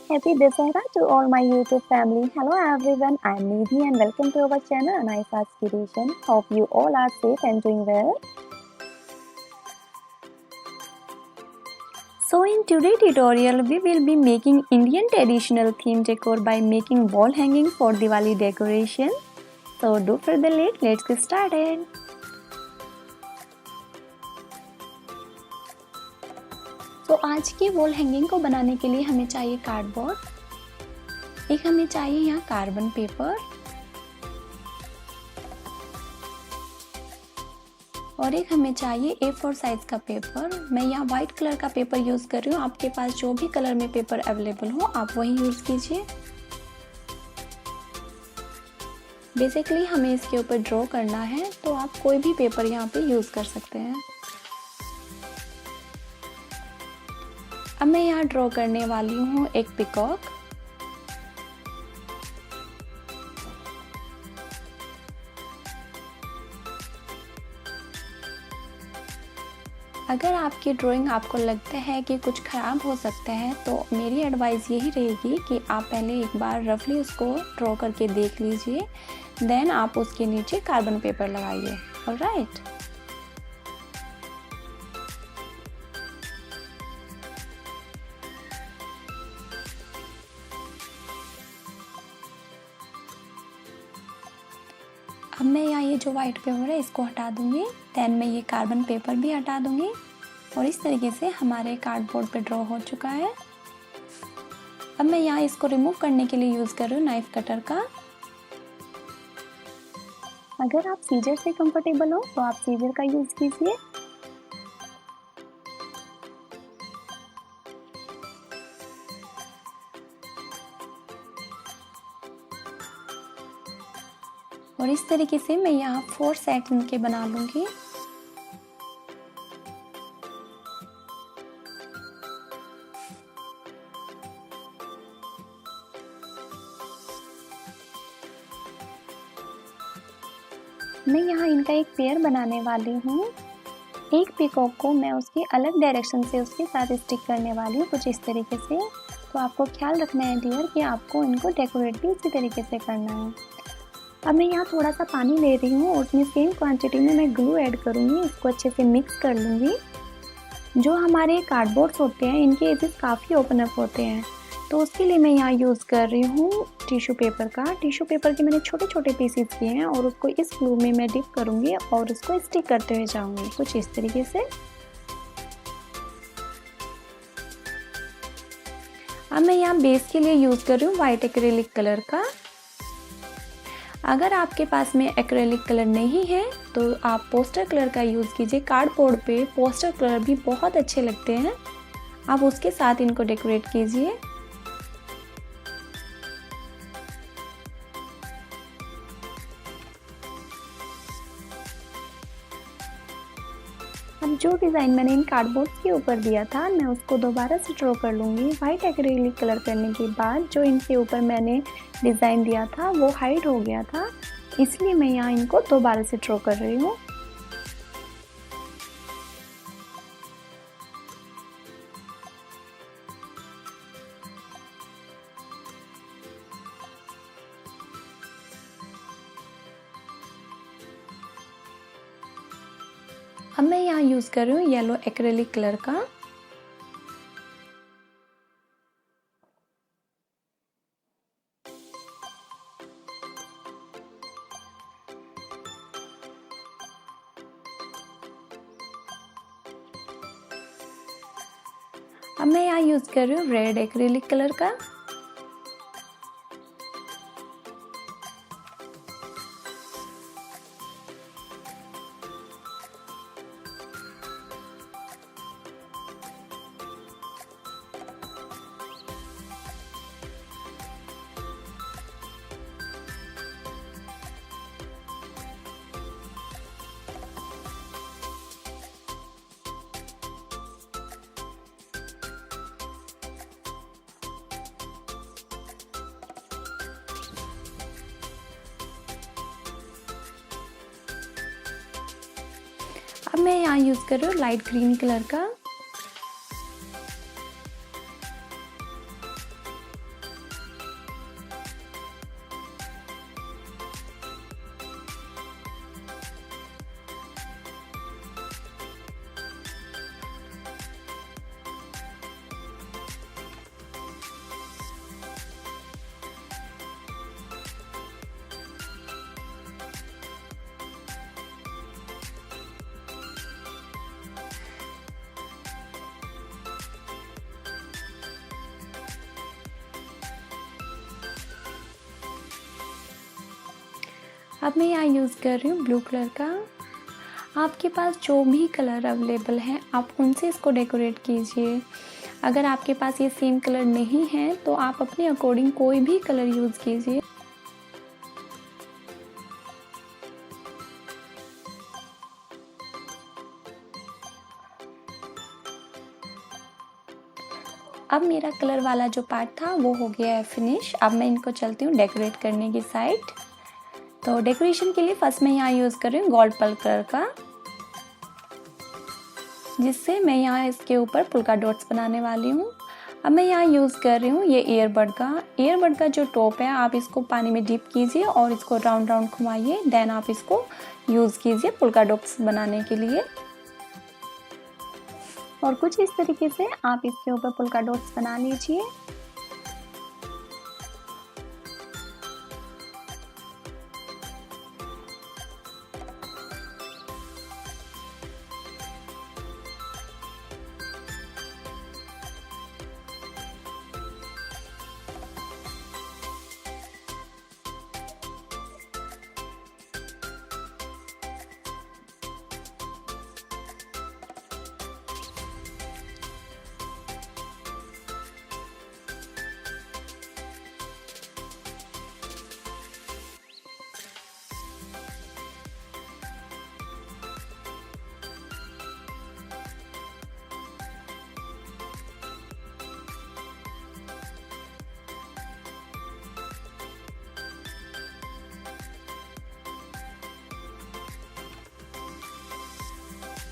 Happy Dasara to all my YouTube family. Hello everyone, I am Nidhi and welcome to our channel Anaisa's Creation. Hope you all are safe and doing well. So in today's tutorial, we will be making Indian traditional theme decor by making wall hanging for Diwali decoration. So do further late, let's get started. तो आज के wall hanging को बनाने के लिए हमें चाहिए cardboard, एक हमें चाहिए यहाँ कार्बन पेपर और एक हमें चाहिए A4 साइज का पेपर। मैं यहाँ व्हाइट कलर का पेपर यूज कर रही हूँ, आपके पास जो भी कलर में पेपर अवेलेबल हो आप वही यूज कीजिए। बेसिकली हमें इसके ऊपर ड्रॉ करना है, तो आप कोई भी पेपर यहाँ पे यूज कर सकते हैं। अब मैं यहाँ ड्रॉ करने वाली हूँ एक पीकॉक। अगर आपकी ड्राइंग आपको लगता है कि कुछ ख़राब हो सकता है तो मेरी एडवाइस यही रहेगी कि आप पहले एक बार रफली उसको ड्रॉ करके देख लीजिए, देन आप उसके नीचे कार्बन पेपर लगाइए। ऑलराइट। अब मैं यहाँ ये जो वाइट पेपर है इसको हटा दूंगी, देन मैं ये कार्बन पेपर भी हटा दूंगी और इस तरीके से हमारे कार्डबोर्ड पे ड्रॉ हो चुका है। अब मैं यहाँ इसको रिमूव करने के लिए यूज़ कर रही हूँ नाइफ कटर का। अगर आप सीजर से कंफर्टेबल हो तो आप सीजर का यूज़ कीजिए। और इस तरीके से मैं यहाँ 4 सेकंड के बना लूँगी। मैं यहाँ इनका एक पेयर बनाने वाली हूँ। एक पीकॉक को मैं उसकी अलग डायरेक्शन से उसके साथ स्टिक करने वाली हूँ, कुछ इस तरीके से। तो आपको ख्याल रखना है डियर कि आपको इनको डेकोरेट भी इसी तरीके से करना है। अब मैं यहाँ थोड़ा सा पानी ले रही हूँ और उसमें सेम क्वांटिटी में मैं ग्लू ऐड करूँगी। इसको अच्छे से मिक्स कर लूँगी। जो हमारे कार्डबोर्ड्स होते हैं इनके एजेस काफ़ी ओपन अप होते हैं, तो उसके लिए मैं यहाँ यूज़ कर रही हूँ टिश्यू पेपर का। टिश्यू पेपर के मैंने छोटे छोटे पीसेस किए हैं और उसको इस ग्लू में मैं डिप करूँगी और उसको स्टिक करते हुए जाऊँगी, कुछ इस तरीके से। अब मैं यहाँ बेस के लिए यूज़ कर रही हूँ वाइट एक्रेलिक कलर का। अगर आपके पास में एक्रेलिक कलर नहीं है तो आप पोस्टर कलर का यूज़ कीजिए। कार्डबोर्ड पे पोस्टर कलर भी बहुत अच्छे लगते हैं, आप उसके साथ इनको डेकोरेट कीजिए। अब जो डिज़ाइन मैंने इन कार्डबोर्ड के ऊपर दिया था मैं उसको दोबारा से ड्रॉ कर लूँगी। वाइट एक्रेलिक कलर करने के बाद जो इनके ऊपर मैंने डिज़ाइन दिया था वो हाइड हो गया था, इसलिए मैं यहाँ इनको दोबारा से ड्रॉ कर रही हूँ। अब मैं यहाँ यूज़ कर रही हूँ येलो एक्रेलिक कलर का। अब मैं यहाँ यूज़ कर रही हूँ रेड एक्रेलिक कलर का। अब मैं यहाँ यूज़ कर रही हूँ लाइट ग्रीन कलर का। अब मैं यहाँ यूज़ कर रही हूँ ब्लू कलर का। आपके पास जो भी कलर अवेलेबल हैं आप उनसे इसको डेकोरेट कीजिए। अगर आपके पास ये सेम कलर नहीं है तो आप अपने अकॉर्डिंग कोई भी कलर यूज़ कीजिए। अब मेरा कलर वाला जो पार्ट था वो हो गया है फिनिश। अब मैं इनको चलती हूँ डेकोरेट करने की साइड। तो डेकोरेशन के लिए फर्स्ट मैं यहाँ यूज़ कर रही हूँ गोल्ड पर्ल कलर का, जिससे मैं यहाँ इसके ऊपर पुल्का डॉट्स बनाने वाली हूँ। अब मैं यहाँ यूज़ कर रही हूँ ये ईयरबड का जो टॉप है आप इसको पानी में डिप कीजिए और इसको राउंड राउंड घुमाइए, देन आप इसको यूज़ कीजिए पुल्का डॉट्स बनाने के लिए। और कुछ इस तरीके से आप इसके ऊपर पुल्का डॉट्स बना लीजिए।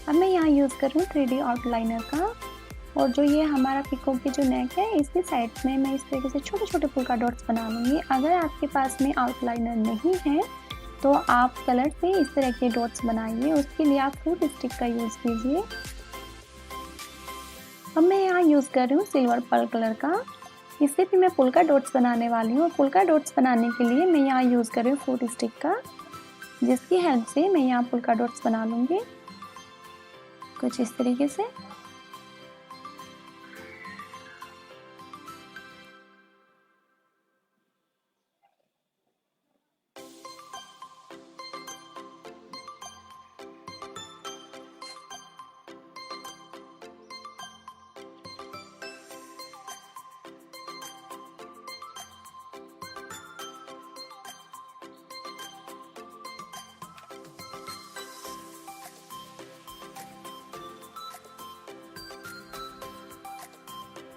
अब मैं यहाँ यूज़ कर रही हूँ 3D आउटलाइनर का, और जो ये हमारा पीकॉक की जो नेक है इसकी साइड में मैं इस तरीके से छोटे छोटे पुल्का डॉट्स बना लूँगी। अगर आपके पास में आउटलाइनर नहीं है तो आप कलर से इस तरह के डॉट्स बनाइए, उसके लिए आप फ्रूट स्टिक का यूज़ कीजिए। अब मैं यहाँ यूज़ कर रही हूँ सिल्वर पर्ल कलर का, इससे भी मैं पुल्का डॉट्स बनाने वाली हूँ। पुल्का डॉट्स बनाने के लिए मैं यहाँ यूज़ कर रही हूँ फ्रूट स्टिक का, जिसकी हेल्प से मैं यहाँ पुल्का डॉट्स बना लूँगी कुछ इस तरीके से।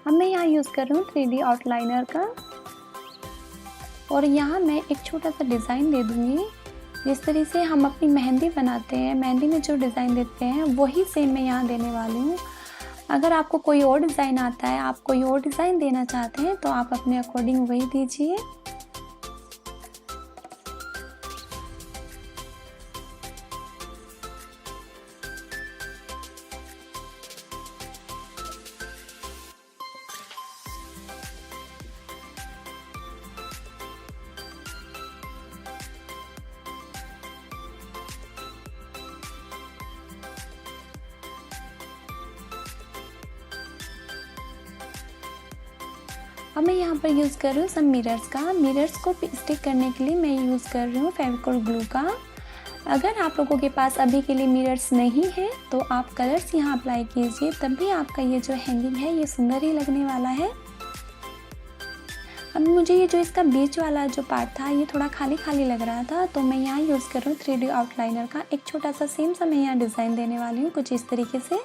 अब मैं यहाँ यूज़ कर रही हूँ 3D आउटलाइनर का, और यहाँ मैं एक छोटा सा डिज़ाइन दे दूँगी। जिस तरह से हम अपनी मेहंदी बनाते हैं, मेहंदी में जो डिज़ाइन देते हैं वही सेम मैं यहाँ देने वाली हूँ। अगर आपको कोई और डिज़ाइन आता है, आप कोई और डिज़ाइन देना चाहते हैं तो आप अपने अकॉर्डिंग वही दीजिए। अब मैं यहाँ पर यूज़ कर रही हूँ सब मिरर्स का। मिरर्स को स्टिक करने के लिए मैं यूज़ कर रही हूँ फेविकोल ग्लू का। अगर आप लोगों के पास अभी के लिए मिरर्स नहीं है तो आप कलर्स यहाँ अप्लाई कीजिए, तब भी आपका ये जो हैंगिंग है ये सुंदर ही लगने वाला है। अब मुझे ये जो इसका बीच वाला जो पार्ट था ये थोड़ा खाली खाली लग रहा था, तो मैं यहाँ यूज़ कर रही हूँ 3D आउटलाइनर का। एक छोटा सा सेम सा मैं यहाँ डिज़ाइन देने वाली हूँ कुछ इस तरीके से।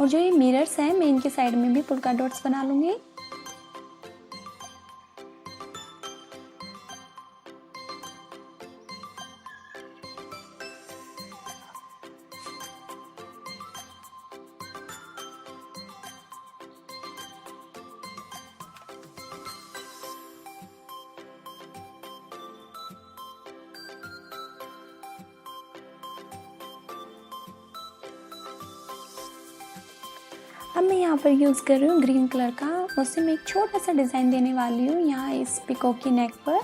और जो ये मिरर्स हैं मैं इनके साइड में भी पुल्का डॉट्स बना लूँगी। अब मैं यहाँ पर यूज़ कर रही हूँ ग्रीन कलर का, उससे मैं एक छोटा सा डिज़ाइन देने वाली हूँ यहाँ इस पीकॉक की नेक पर।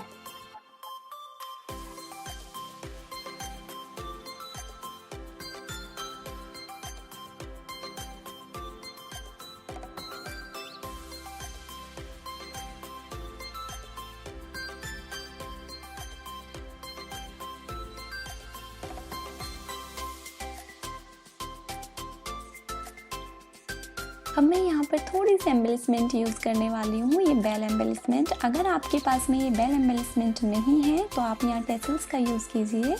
अब मैं यहाँ पर थोड़ी सी एम्बेलिशमेंट यूज़ करने वाली हूँ, ये बेल एम्बेलिशमेंट। अगर आपके पास में ये बेल एम्बेलिशमेंट नहीं है तो आप यहाँ टेसल्स का यूज़ कीजिए।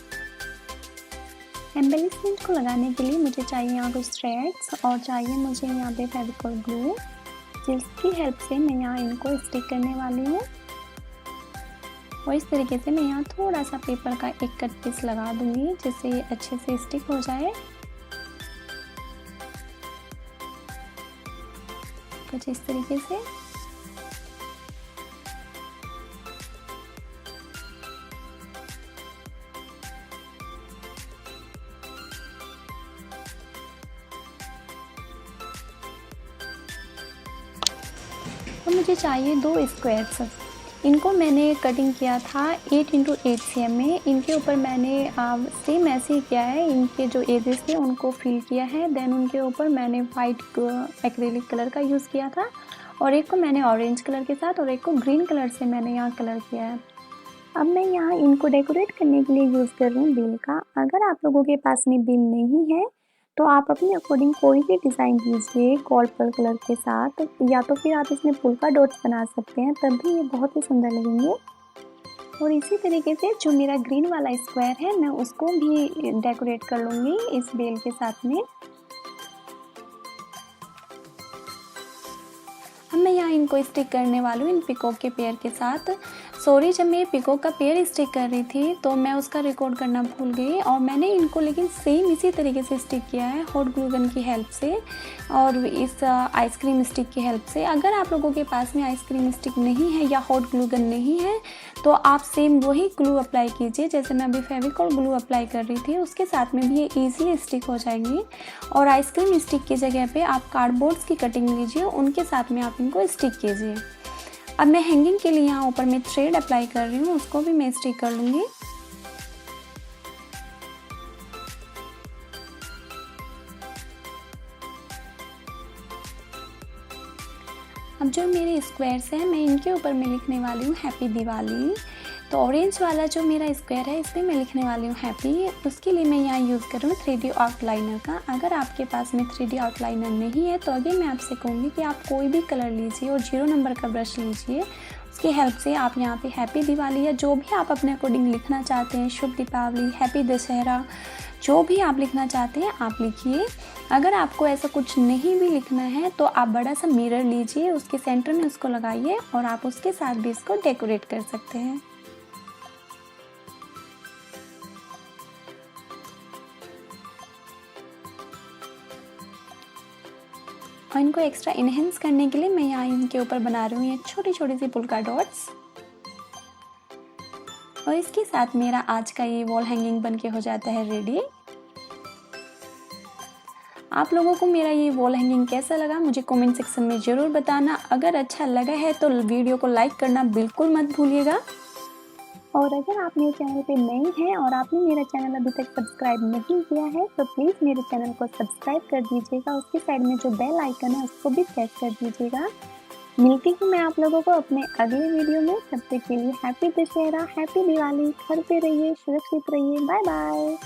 एम्बेलिशमेंट को लगाने के लिए मुझे चाहिए यहाँ कुछ थ्रेड्स और चाहिए मुझे यहाँ पे फेविकोल ग्लू, जिसकी हेल्प से मैं यहाँ इनको स्टिक करने वाली हूँ। और इस तरीके से मैं यहाँ थोड़ा सा पेपर का एक कट पीस लगा दूँगी जिससे ये अच्छे से स्टिक हो जाए। कुछ इस तरीके से। तो मुझे चाहिए 2 स्क्वायर्स। इनको मैंने कटिंग किया था 8 × 8 cm में। इनके ऊपर मैंने सेम ऐसे ही किया है, इनके जो एजेस थे उनको फिल किया है। देन उनके ऊपर मैंने वाइट एक्रेलिक कलर का यूज़ किया था और एक को मैंने ऑरेंज कलर के साथ और एक को ग्रीन कलर से मैंने यहाँ कलर किया है। अब मैं यहाँ इनको डेकोरेट करने के लिए यूज़ कर रही हूँ बिल का। अगर आप लोगों के पास में बिल नहीं है तो आप अपने अकॉर्डिंग कोई भी डिज़ाइन कीजिए गोल्ड कलर के साथ, या तो फिर आप इसमें पुल्का डॉट्स बना सकते हैं, तब भी ये बहुत ही सुंदर लगेंगे। और इसी तरीके से जो मेरा ग्रीन वाला स्क्वायर है मैं उसको भी डेकोरेट कर लूँगी इस बेल के साथ में। अब मैं यहाँ इनको स्टिक करने वाली हूँ इन पिकॉक के पेयर के साथ। सॉरी, जब मैं पिकॉक का पेयर स्टिक कर रही थी तो मैं उसका रिकॉर्ड करना भूल गई और मैंने इनको लेकिन सेम इसी तरीके से स्टिक किया है हॉट ग्लू गन की हेल्प से और इस आइसक्रीम स्टिक की हेल्प से। अगर आप लोगों के पास में आइसक्रीम स्टिक नहीं है या हॉट ग्लू गन नहीं है तो आप सेम वही ग्लू अप्लाई कीजिए जैसे मैं अभी फेविकोल ग्लू अप्लाई कर रही थी, उसके साथ में भी ये ईजिली स्टिक हो जाएंगी। और आइसक्रीम स्टिक की जगह पे आप कार्डबोर्ड्स की कटिंग लीजिए, उनके साथ में आप इनको स्टिक कीजिए। अब मैं हैंगिंग के लिए यहाँ ऊपर में थ्रेड अप्लाई कर रही हूँ, उसको भी मैं स्टिक कर लूँगी। अब जो मेरे स्क्वायर्स हैं मैं इनके ऊपर मैं लिखने वाली हूँ हैप्पी दिवाली। तो ऑरेंज वाला जो मेरा स्क्वायर है इसमें मैं लिखने वाली हूँ हैप्पी। उसके लिए मैं यहाँ यूज़ कर रही हूँ 3D आउटलाइनर का। अगर आपके पास में 3D आउटलाइनर नहीं है तो अगेन मैं आपसे कहूँगी कि आप कोई भी कलर लीजिए और 0 नंबर का ब्रश लीजिए, उसकी हेल्प से आप यहाँ पे हैप्पी दिवाली या जो भी आप अपने अकॉर्डिंग लिखना चाहते हैं, शुभ दीपावली, हैप्पी दशहरा, जो भी आप लिखना चाहते हैं आप लिखिए। अगर आपको ऐसा कुछ नहीं भी लिखना है तो आप बड़ा सा मिरर लीजिए, उसके सेंटर में उसको लगाइए और आप उसके साथ भी इसको डेकोरेट कर सकते हैं। और इनको एक्स्ट्रा इनहेंस करने के लिए मैं यहाँ इनके ऊपर बना रही हूँ एक छोटी छोटी सी पुल्का डॉट्स। और इसके साथ मेरा आज का ये वॉल हैंगिंग बन के हो जाता है रेडी। आप लोगों को मेरा ये वॉल हैंगिंग कैसा लगा मुझे कमेंट सेक्शन में ज़रूर बताना। अगर अच्छा लगा है तो वीडियो को लाइक करना बिल्कुल मत भूलिएगा। और अगर आप मेरे चैनल पे नए हैं और आपने मेरा चैनल अभी तक सब्सक्राइब नहीं किया है तो प्लीज़ मेरे चैनल को सब्सक्राइब कर दीजिएगा। उसके साइड में जो बेल आइकन है उसको भी प्रेस कर दीजिएगा। मिलती हूँ मैं आप लोगों को अपने अगले वीडियो में। तब तक के लिए हैप्पी दशहरा, हैप्पी दिवाली। घर पे रहिए, सुरक्षित रहिए। Bye bye.